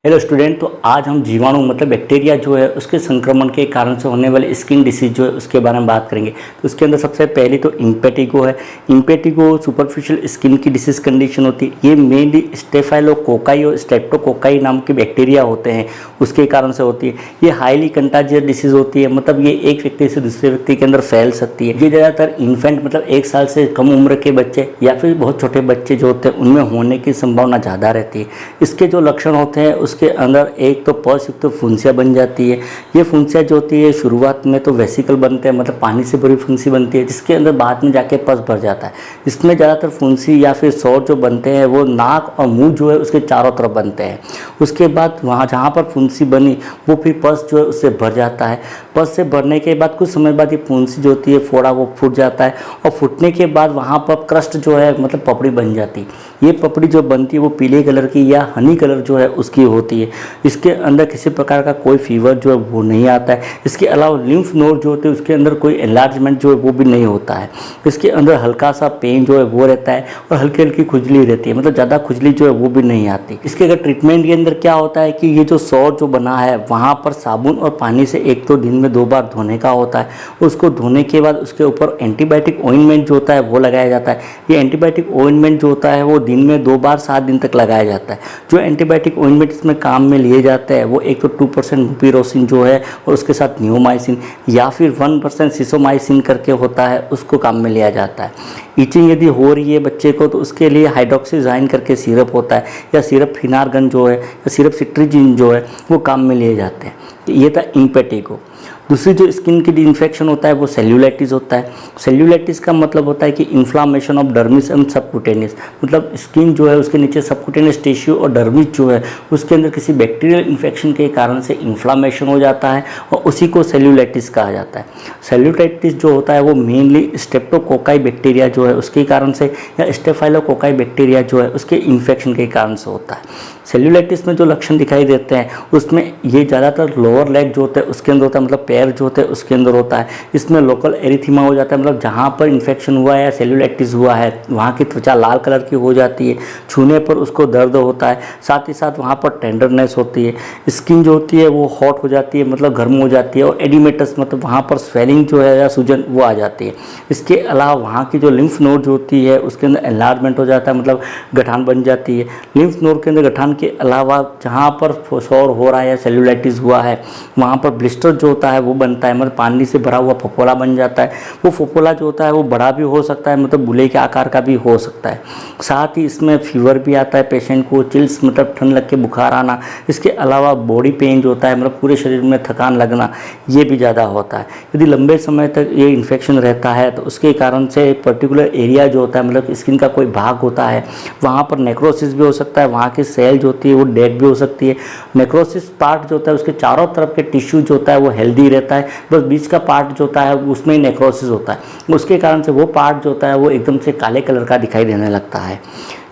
Hello student. तो आज हम जीवाणु मतलब बैक्टीरिया जो है उसके संक्रमण के कारण से होने वाले स्किन डिसीज जो है उसके बारे में बात करेंगे। तो उसके अंदर सबसे पहली तो इम्पेटिगो है। इम्पेटिगो सुपरफिशियल स्किन की डिसीज कंडीशन होती है। ये मेनली स्टेफाइलोकोकाई और स्ट्रेप्टोकोकाई नाम के बैक्टीरिया होते हैं, उसके कारण से होती है। ये हाईली कंटाजियस डिसीज होती है, मतलब ये एक व्यक्ति से दूसरे व्यक्ति के अंदर फैल सकती है। ये ज़्यादातर इन्फेंट मतलब 1 साल से कम उम्र के बच्चे या फिर बहुत छोटे बच्चे जो होते हैं उनमें होने की संभावना ज़्यादा रहती है। इसके जो लक्षण होते हैं उसके अंदर एक तो पस युक्त फुंसिया बन जाती है। ये फुंसिया जो होती है शुरुआत में तो वेसिकल बनते हैं, मतलब पानी से भरी फुंसी बनती है, जिसके अंदर बाद में जाके पस भर जाता है। इसमें ज़्यादातर फुंसी या फिर सौर जो बनते हैं वो नाक और मुंह जो है उसके चारों तरफ बनते हैं। उसके बाद वहाँ जहाँ पर फुंसी बनी वो फिर पस जो है उससे भर जाता है। पस से भरने के बाद कुछ समय बाद ये फुंसी जो होती है फोड़ा वो फूट जाता है और फूटने के बाद वहाँ पर क्रस्ट जो है मतलब पपड़ी बन जाती है। ये पपड़ी जो बनती है वो पीले कलर की या हनी कलर जो है उसकी होती है। इसके अंदर किसी प्रकार का कोई फीवर जो है वो नहीं आता है। इसके अलावा लिम्फ नोड जो होते हैं उसके अंदर कोई एनलार्जमेंट जो है वो भी नहीं होता है। इसके अंदर हल्का सा पेन जो है वो रहता है और हल्की हल्की खुजली रहती है, मतलब ज़्यादा खुजली जो है वो भी नहीं आती। इसके अगर ट्रीटमेंट के अंदर क्या होता है कि ये जो सौर जो बना है वहाँ पर साबुन और पानी से एक तो दिन में 2 बार धोने का होता है। उसको धोने के बाद उसके ऊपर एंटीबायोटिक ऑइंटमेंट जो होता है वो लगाया जाता है। ये एंटीबायोटिक ऑइंटमेंट जो होता है वो दिन में 2 बार 7 दिन तक लगाया जाता है। जो एंटीबायोटिक ऑइंटमेंट इसमें काम में लिए जाते हैं वो एक तो 2% मुपिरोसिन जो है और उसके साथ नियोमाइसिन या फिर 1% सिसोमाइसिन करके होता है, उसको काम में लिया जाता है। ईचिंग यदि हो रही है बच्चे को तो उसके लिए हाइड्रोक्सीजाइन करके सिरप होता है या सिरप फिनारगन जो है या सिरप सिट्रीजिन जो है वो काम में लिए जाते हैं। ये था इम्पेटिगो। दूसरी जो स्किन की इन्फेक्शन होता है वो सेल्यूलाइटिस होता है। सेल्यूलाइटिस का मतलब होता है कि inflammation of dermis and subcutaneous, मतलब स्किन जो है उसके नीचे सबक्यूटेनियस टिश्यू और डर्मिस जो है उसके अंदर किसी बैक्टीरियल इन्फेक्शन के कारण से इन्फ्लामेशन हो जाता है और उसी को सेल्यूलाइटिस कहा जाता है। सेल्यूलाइटिस जो होता है वो मेनली स्ट्रेप्टोकोकाई बैक्टीरिया जो है उसके कारण से या स्टेफाइलोकोकाई बैक्टीरिया जो है उसके इन्फेक्शन के कारण से होता है। सेल्यूलाइटिस में जो लक्षण दिखाई देते हैं उसमें ये ज़्यादातर लोअर लेग जो होता है उसके अंदर होता है, मतलब पैर जो होते हैं उसके अंदर होता है। इसमें लोकल एरिथीमा हो जाता है, मतलब जहाँ पर इन्फेक्शन हुआ है या सेल्यूलाइटिस हुआ है वहाँ की त्वचा लाल कलर की हो जाती है, छूने पर उसको दर्द होता है, साथ ही साथ वहाँ पर टेंडरनेस होती है। स्किन जो होती है वो हॉट हो जाती है, मतलब गर्म हो जाती है और एडिमेटस मतलब वहाँ पर स्वेलिंग जो है या सूजन वो आ जाती है। इसके अलावा वहाँ की जो लिम्फ नोड जो होती है उसके अंदर एनलार्जमेंट हो जाता है, मतलब गठान बन जाती है। लिम्फ नोड के अंदर गठान के अलावा जहाँ पर सौर हो रहा है या सेल्यूलाइटिस हुआ है वहाँ पर ब्लिस्टर जो होता है वो बनता है, मतलब पानी से भरा हुआ फफोला बन जाता है। वो फफोला जो होता है वो बड़ा भी हो सकता है, मतलब बुले के आकार का भी हो सकता है। साथ ही इसमें फीवर भी आता है पेशेंट को, चिल्स मतलब ठंड लग के बुखार आना। इसके अलावा बॉडी पेन जो होता है, मतलब पूरे शरीर में थकान लगना, ये भी ज़्यादा होता है। यदि लंबे समय तक ये इन्फेक्शन रहता है तो उसके कारण से पर्टिकुलर एरिया जो होता है, मतलब स्किन का कोई भाग होता है वहाँ पर नेक्रोसिस भी हो सकता है, वहाँ की सेल जो होती है वो डेड भी हो सकती है। नेक्रोसिस पार्ट जो होता है उसके चारों तरफ के टिश्यू जो होता है वो हेल्दी रहता है, बस बीच का पार्ट जो होता है उसमें ही नेक्रोसिस होता है। उसके कारण से वो पार्ट जो होता है वो एकदम से काले कलर का दिखाई देने लगता है।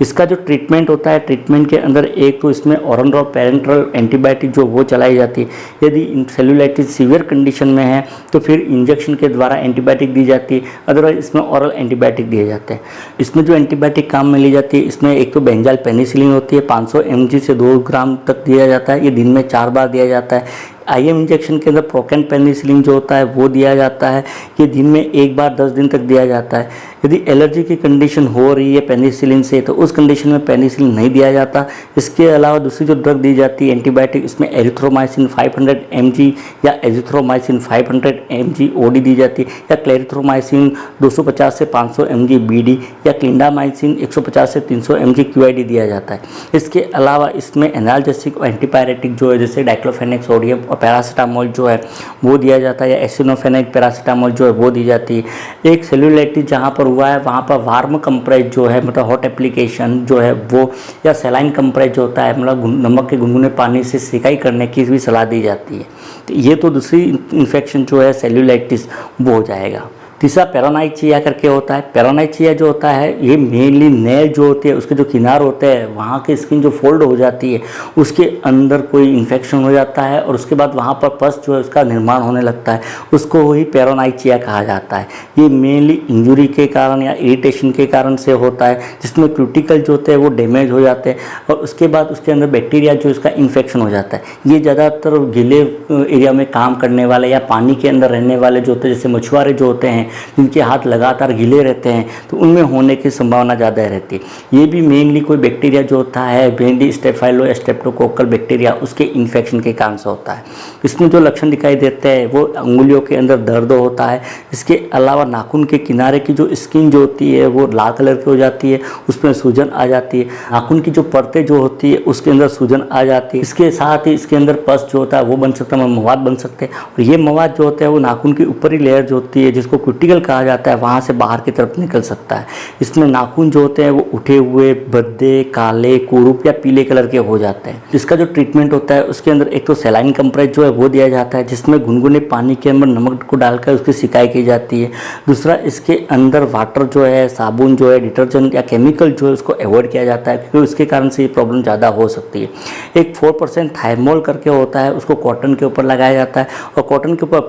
इसका जो ट्रीटमेंट होता है, ट्रीटमेंट के अंदर एक तो इसमें ओरल और पेरेंट्रल एंटीबायोटिक जो वो चलाई जाती है। यदि सेल्यूलाइटिस सीवियर कंडीशन में है तो फिर इंजेक्शन के द्वारा एंटीबायोटिक दी जाती है, अदरवाइज इसमें ओरल एंटीबायोटिक दिए जाते हैं। इसमें जो एंटीबायोटिक काम में ली जाती है इसमें एक तो बेंजाइल पेनिसिलिन होती है, 500 mg से 2 ग्राम तक दिया जाता है। ये दिन में 4 बार दिया जाता है। IM इंजेक्शन के अंदर प्रोकेन पेनिसिलिन जो होता है वो दिया जाता है, ये दिन में 1 बार 10 दिन तक दिया जाता है। यदि एलर्जी की कंडीशन हो रही है पेनिसिलिन से तो उस कंडीशन में पेनिसिलिन नहीं दिया जाता। इसके अलावा दूसरी जो ड्रग दी जाती है एंटीबायोटिक, इसमें एरिथ्रोमाइसिन 500 mg या एजिथ्रोमाइसिन 500 mg OD दी जाती है, या क्लेरिथ्रोमाइसिन 250 से 500 mg BD या क्लिंडामाइसिन 150 से 300 mg QID दिया जाता है। इसके अलावा इसमें एनाल्जेसिक और एंटीपायरेटिक जो है जैसे डाइक्लोफेनेक सोडियम और पैरासीटामोल जो है वो दिया जाता है, या एसिनोफेनेक पैरासीटामोल जो है वो दी जाती है। एक सेल्यूलाइटिस जहाँ पर हुआ है वहाँ पर वार्म कंप्रेस जो है, मतलब हॉट एप्लीकेशन जो है वो, या सलाइन कंप्रेस जो होता है, मतलब नमक के गुनगुने पानी से सिकाई करने की भी सलाह दी जाती है। तो ये तो दूसरी इन्फेक्शन जो है सेल्यूलाइटिस वो हो जाएगा। तीसरा पेरोनाइचिया करके होता है। पेरोनाइचिया जो होता है ये मेनली नेल जो होते हैं उसके जो किनार होते हैं वहाँ की स्किन जो फोल्ड हो जाती है उसके अंदर कोई इन्फेक्शन हो जाता है और उसके बाद वहाँ पर पस जो है उसका निर्माण होने लगता है, उसको ही पेरोनाइचिया कहा जाता है। ये मेनली इंजुरी के कारण या इरिटेशन के कारण से होता है, जिसमें क्यूटिकल जो होते हैं वो डैमेज हो जाते हैं और उसके बाद उसके अंदर बैक्टीरिया जो इसका इन्फेक्शन हो जाता है। ये ज़्यादातर गीले एरिया में काम करने वाले या पानी के अंदर रहने वाले जो होते हैं, जैसे मछुआरे जो होते हैं जिनके हाथ लगातार गीले रहते हैं, तो उनमें होने की संभावना ज़्यादा रहती है। ये भी मेनली कोई बैक्टीरिया जो होता है मेनली स्टेफाइलो या स्ट्रेप्टोकोकल बैक्टीरिया उसके इन्फेक्शन के कारण से होता है। इसमें जो लक्षण दिखाई देते हैं वो अंगुलियों के अंदर दर्द होता है। इसके अलावा नाखून के किनारे की जो स्किन जो होती है वो लाल कलर की हो जाती है, उसमें सूजन आ जाती है। नाखून की जो परतें जो होती है उसके अंदर सूजन आ जाती है। इसके साथ ही इसके अंदर पस जो होता है वो बन सकता है, मवाद बन सकते हैं और ये मवाद जो होता है वो नाखून की ऊपरी लेयर जो होती है जिसको क्यूटिकल कहा जाता है वहाँ से बाहर की तरफ निकल सकता है। इसमें नाखून जो होते हैं वो उठे हुए, भद्दे, काले, कुरूप या पीले कलर के हो जाते हैं। इसका जो ट्रीटमेंट होता है उसके अंदर एक तो सलाइन कंप्रेस जो है वो दिया जाता है, जिसमें गुनगुने पानी के अंदर नमक को डालकर उसकी सिकाई की जाती है। दूसरा, इसके अंदर वाटर जो है, साबुन जो है, डिटर्जेंट या केमिकल जो है उसको अवॉइड किया जाता है क्योंकि उसके कारण से ये प्रॉब्लम ज़्यादा हो सकती है। एक 4% थाइमोल करके होता है, उसको कॉटन के ऊपर लगाया जाता है और कॉटन के ऊपर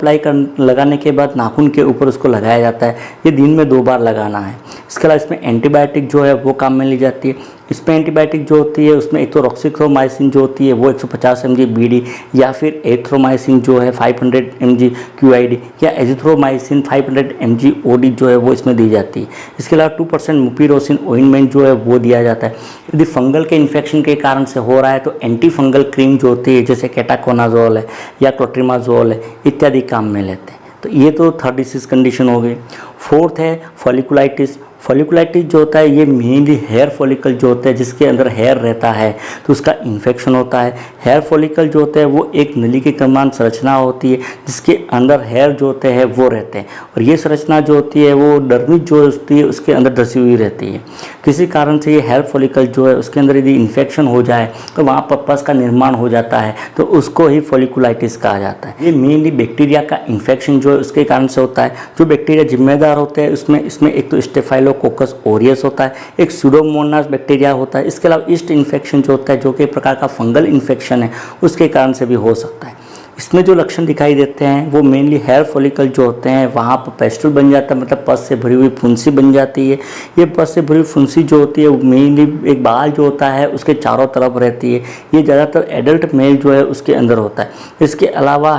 लगाने के बाद नाखून के ऊपर उसको लगाया जाता है। ये दिन में 2 बार लगाना है। इसके अलावा इसमें एंटीबायोटिक जो है वो काम में ली जाती है। इसमें एंटीबायोटिक जो होती है उसमें एक तो रॉक्सीथ्रोमाइसिन जो होती है वो 150 mg BD या फिर एथ्रोमाइसिन जो है 500 mg QID या एजिथ्रोमाइसिन 500 mg OD जो है वो इसमें दी जाती है। इसके अलावा 2% मुपीरोसिन ऑइंटमेंट जो है वो दिया जाता है। यदि फंगल के इन्फेक्शन के कारण से हो रहा है तो एंटी फंगल क्रीम जो होती है जैसे केटाकोनाजोल है या क्लोट्रिमाजोल है इत्यादि काम में लेते हैं। तो ये तो थर्ड डिसीज कंडीशन हो गई। फोर्थ है फॉलिकुलाइटिस। फॉलिकुलाइटिस जो होता है ये मेनली हेयर फॉलिकल जो होता है जिसके अंदर हेयर रहता है तो उसका इन्फेक्शन होता है। हेयर फॉलिकल जो होता है वो एक नली के समान संरचना होती है जिसके अंदर हेयर जो होते हैं वो रहते हैं और ये संरचना जो होती है वो डर्मिस जो होती है उसके अंदर धसी हुई रहती है। किसी कारण से ये हेयर फॉलिकल जो है उसके अंदर यदि इन्फेक्शन हो जाए तो वहाँ पर पस का निर्माण हो जाता है तो उसको ही फॉलिकुलाइटिस कहा जाता है। ये मेनली बैक्टीरिया का इन्फेक्शन जो है उसके कारण से होता है। जो बैक्टीरिया जिम्मेदार होते हैं इसमें एक तो स्टेफाइलोकोकस ऑरियस होता है, एक सुडोमोनास बैक्टीरिया होता है। इसके अलावा ईस्ट इन्फेक्शन जो होता है जो कि एक प्रकार का फंगल इन्फेक्शन है उसके कारण से भी हो सकता है। इसमें जो लक्षण दिखाई देते हैं वो मेनली हेयर फॉलिकल जो होते हैं वहाँ पर पेस्टुल बन जाता है, मतलब पस से भरी हुई फुंसी बन जाती है। ये पस से भरी हुई फुंसी जो होती है वो मेनली एक बाल जो होता है उसके चारों तरफ रहती है। ये ज़्यादातर एडल्ट मेल जो है उसके अंदर होता है। इसके अलावा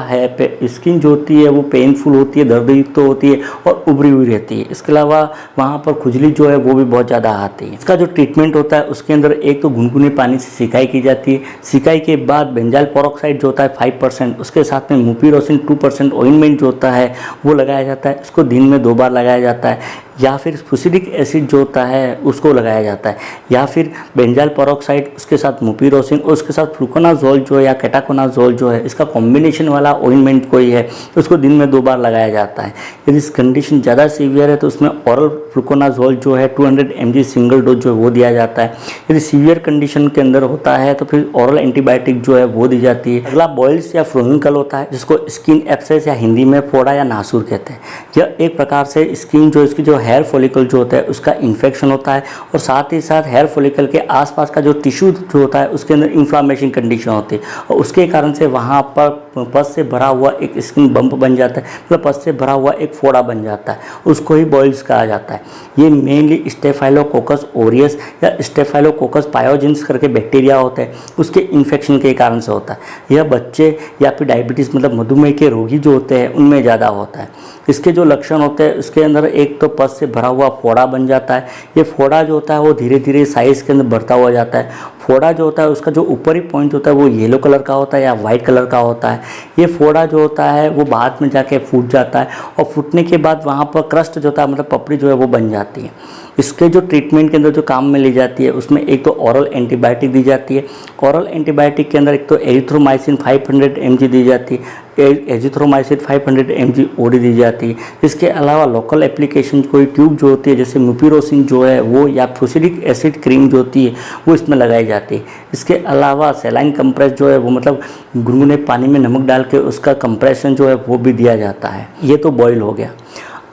स्किन जो होती है वो पेनफुल होती है, दर्दयुक्त तो होती है और उभरी हुई रहती है। इसके अलावा वहाँ पर खुजली जो है वो भी बहुत ज़्यादा आती है। इसका जो ट्रीटमेंट होता है उसके अंदर एक तो गुनगुने पानी से सिकाई की जाती है। सिकाई के बाद बेंजाइल पेरोक्साइड जो होता है 5%, उसके साथ में मुपीरोसिन 2% ऑइंटमेंट जो होता है वो लगाया जाता है। इसको दिन में 2 बार लगाया जाता है या फिर फुसिडिक एसिड जो होता है उसको लगाया जाता है या फिर बेंजाइल पेरोक्साइड उसके साथ मुपीरोसिन और उसके साथ फ्लूकोनाजोल जो है या केटाकोनाजोल जो है इसका कॉम्बिनेशन वाला ऑइंटमेंट कोई है तो उसको दिन में 2 बार लगाया जाता है। यदि इस कंडीशन ज़्यादा सीवियर है तो उसमें ओरल फ्लूकोनाजोल जो है 200 mg सिंगल डोज जो है वो दिया जाता है। यदि सीवियर कंडीशन के अंदर होता है तो फिर ओरल एंटीबायोटिक जो है वो दी जाती है। अगला बॉइल्स या फ्रोनिकल होता है जिसको स्किन एब्सेस या हिंदी में फोड़ा या नासूर कहते हैं। यह एक प्रकार से स्किन जो इसकी जो हेयर फॉलिकल जो होता है उसका इन्फेक्शन होता है और साथ ही साथ हेयर फॉलिकल के आसपास का जो टिश्यू जो होता है उसके अंदर इन्फ्लामेशन कंडीशन होती है और उसके कारण से वहाँ पर पस से भरा हुआ एक स्किन बम्प बन जाता है, मतलब पस से भरा हुआ एक फोड़ा बन जाता है, उसको ही बॉइल्स कहा जाता है। ये मेनली स्टेफाइलोकोकस ओरियस या स्टेफाइलोकोकस पायोजेंस करके बैक्टीरिया होते हैं उसके इन्फेक्शन के कारण से होता है। यह बच्चे या फिर डायबिटीज़ मतलब मधुमेह के रोगी जो होते हैं उनमें ज़्यादा होता है। इसके जो लक्षण होते हैं उसके अंदर एक तो पस से भरा हुआ फोड़ा बन जाता है। ये फोड़ा जो होता है वो धीरे धीरे साइज़ के अंदर बढ़ता हुआ जाता है। फोड़ा जो होता है उसका जो ऊपरी पॉइंट होता है वो येलो कलर का होता है या वाइट कलर का होता है। ये फोड़ा जो होता है वो बाद में जाके फूट जाता है और फूटने के बाद वहाँ पर क्रस्ट जो होता है मतलब पपड़ी जो है वो बन जाती है। इसके जो ट्रीटमेंट के अंदर जो काम में ली जाती है उसमें एक तो ओरल एंटीबायोटिक दी जाती है। ओरल एंटीबायोटिक के अंदर एक तो एरिथ्रोमाइसिन 500 mg दी जाती है, एजिथ्रोमाइसिन 500 mg OD दी जाती है। इसके अलावा लोकल एप्लीकेशन कोई ट्यूब जो होती है जैसे मुपीरोसिन जो है वो या फुसिडिक एसिड क्रीम जो होती है वो इसमें लगाई जाती है। इसके अलावा सलाइन कंप्रेस जो है वो मतलब गुनगुने पानी में नमक डाल के उसका कंप्रेशन जो है वो भी दिया जाता है। ये तो बॉयल हो गया।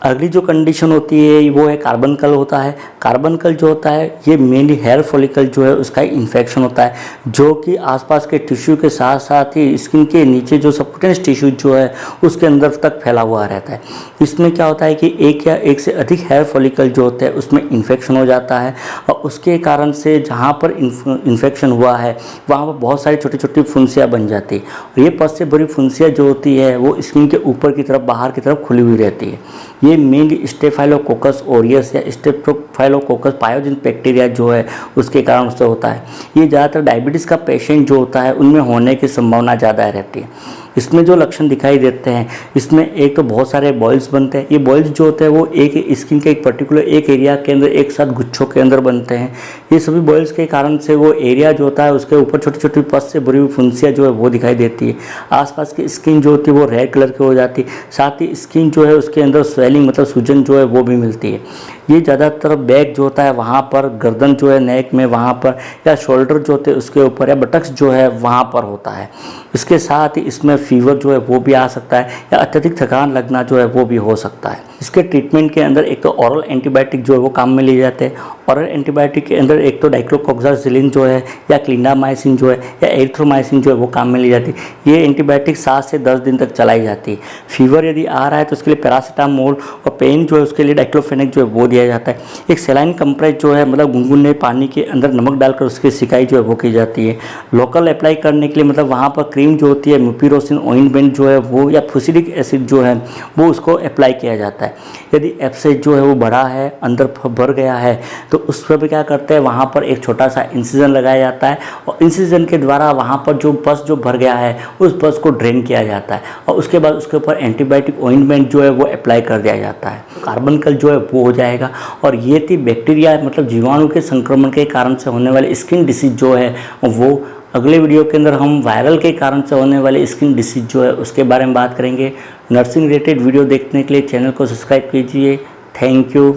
अगली जो कंडीशन होती है वो है कार्बनकल होता है। कार्बनकल जो होता है ये मेनली हेयर फॉलिकल जो है उसका इन्फेक्शन होता है, जो कि आसपास के टिश्यू के साथ साथ ही स्किन के नीचे जो सबक्यूटेनियस टिश्यू जो है उसके अंदर तक फैला हुआ रहता है। इसमें क्या होता है कि एक या एक से अधिक हेयर फॉलिकल जो होते हैं उसमें इन्फेक्शन हो जाता है, और उसके कारण से जहाँ पर इन्फेक्शन हुआ है वहाँ पर बहुत सारी छोटी छोटी फुंसियाँ बन जाती है, और ये पस से भरी फुंसियाँ जो होती है वो स्किन के ऊपर की तरफ, बाहर की तरफ खुली हुई रहती है। ये मेनली स्टेफाइलोकोकस ओरियस या स्टेफाइलोकोकस पायोजेनिक बैक्टीरिया जो है उसके कारण उससे होता है। ये ज़्यादातर डायबिटीज़ का पेशेंट जो होता है उनमें होने की संभावना ज़्यादा रहती है। इसमें जो लक्षण दिखाई देते हैं, इसमें एक तो बहुत सारे बॉयल्स बनते हैं। ये बॉयल्स जो होते हैं वो एक स्किन के एक पर्टिकुलर एक एरिया के अंदर एक साथ गुच्छों के अंदर बनते हैं। ये सभी बॉयल्स के कारण से वो एरिया जो होता है उसके ऊपर छोटी छोटी पस से भरी हुई फुंसियाँ जो है वो दिखाई देती है। आसपास की स्किन जो होती है वो रेड कलर की हो जाती है, साथ ही स्किन जो है उसके अंदर स्वेलिंग मतलब सूजन जो है वो भी मिलती है। ये ज़्यादातर बैक जो होता है वहाँ पर, गर्दन जो है नेक में वहाँ पर, या शोल्डर जो होते हैं उसके ऊपर, या बटक्स जो है वहाँ पर होता है। इसके साथ ही इसमें फीवर जो है वो भी आ सकता है, या अत्यधिक थकान लगना जो है वो भी हो सकता है। इसके ट्रीटमेंट के अंदर एक तो ऑरल एंटीबायोटिक जो है वो काम में लिए जाते हैं। ऑरल एंटीबायोटिक के अंदर एक तो डाइक्लोकॉक्सासिलिन जो है, या क्लिंडामाइसिन जो है, या एरिथ्रोमाइसिन जो है वो काम में ली जाती है। ये एंटीबायोटिक 7 से 10 दिन तक चलाई जाती है। फीवर यदि आ रहा है तो उसके लिए पैरासीटामोल, और पेन जो है उसके लिए डाइक्लोफेनेक जो है वो दिया जाता है। एक सेलाइन कंप्रेस जो है मतलब गुनगुने पानी के अंदर नमक डालकर उसकी सिकाई जो है वो की जाती है। लोकल अप्लाई करने के लिए मतलब वहाँ पर क्रीम जो होती है, मुपिरोसिन ऑइंटमेंट जो है वो, या फुसिलिक एसिड जो है वो उसको अप्लाई किया जाता है। यदि एब्सेस जो है वो बड़ा है, अंदर भर गया है, तो उस पर भी क्या करते हैं, वहाँ पर एक छोटा सा इंसिजन लगाया जाता है, और इंसिजन के द्वारा वहाँ पर जो पस जो भर गया है उस पस को ड्रेन किया जाता है, और उसके बाद उसके ऊपर एंटीबायोटिक ऑइंटमेंट जो है वो अप्लाई कर दिया जाता है। कार्बनकल जो है वो हो जाएगा। और ये थी बैक्टीरिया मतलब जीवाणु के संक्रमण के कारण से होने वाले स्किन डिसीज जो है वो। अगले वीडियो के अंदर हम वायरल के कारण से होने वाले स्किन डिसीज जो है उसके बारे में बात करेंगे। नर्सिंग रिलेटेड वीडियो देखने के लिए चैनल को सब्सक्राइब कीजिए। Thank you.